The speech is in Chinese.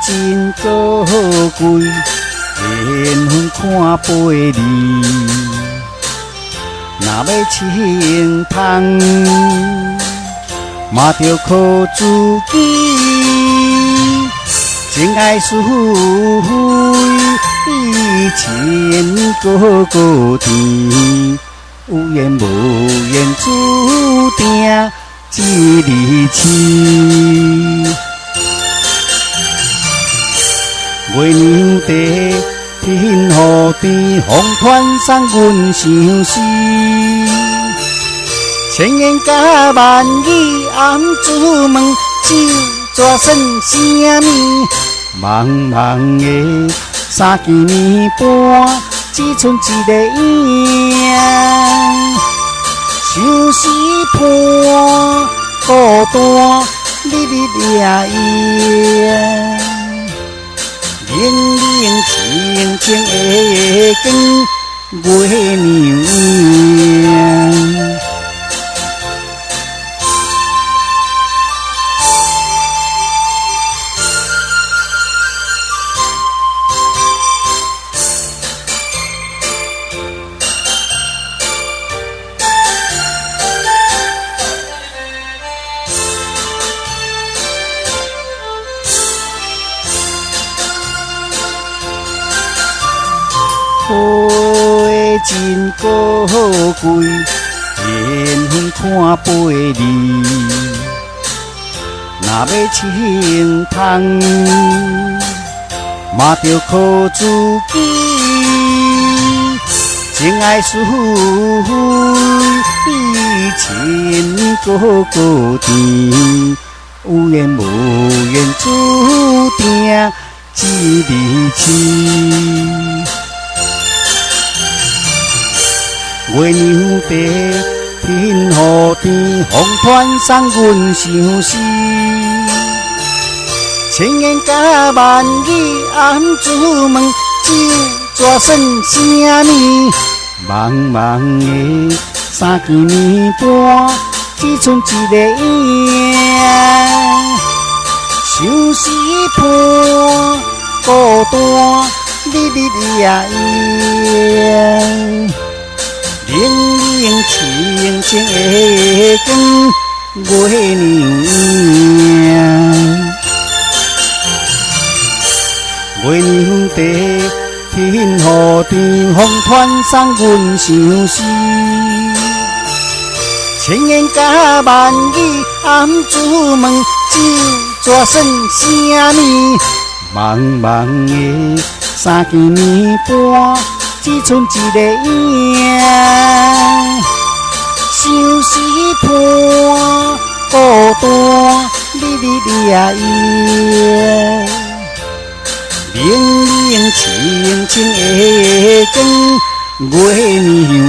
真可贵，缘分看背离。若要清芳，嘛着靠自己。情爱是非，千个个甜。有缘无缘，注定一离奇。月娘地，天雨地，风传送阮相思。千言甲万语暗自问，酒蛇算啥物？茫茫的三更暝半，只剩一个影。相思伴，孤单日日夜夜。冷冷清清的光，月娘。花真可贵，缘分看背离。若要清芳，嘛着靠自己。情爱是非，千个个甜。有缘无缘，注定一离奇。月娘地，天雨地，风传送阮相思。千言甲万语暗自问，酒蛇算啥物？茫茫的三更暝半，只剩一个影。相思伴，孤单日日夜夜。冷冷清清的光，月娘。月娘地，天雨地，风传送阮相思。千言甲万语暗自问，酒蛇算啥物？茫茫的三更暝半，只剩一个影。相思伴，孤单日日夜夜。冷冷清清的光，月娘。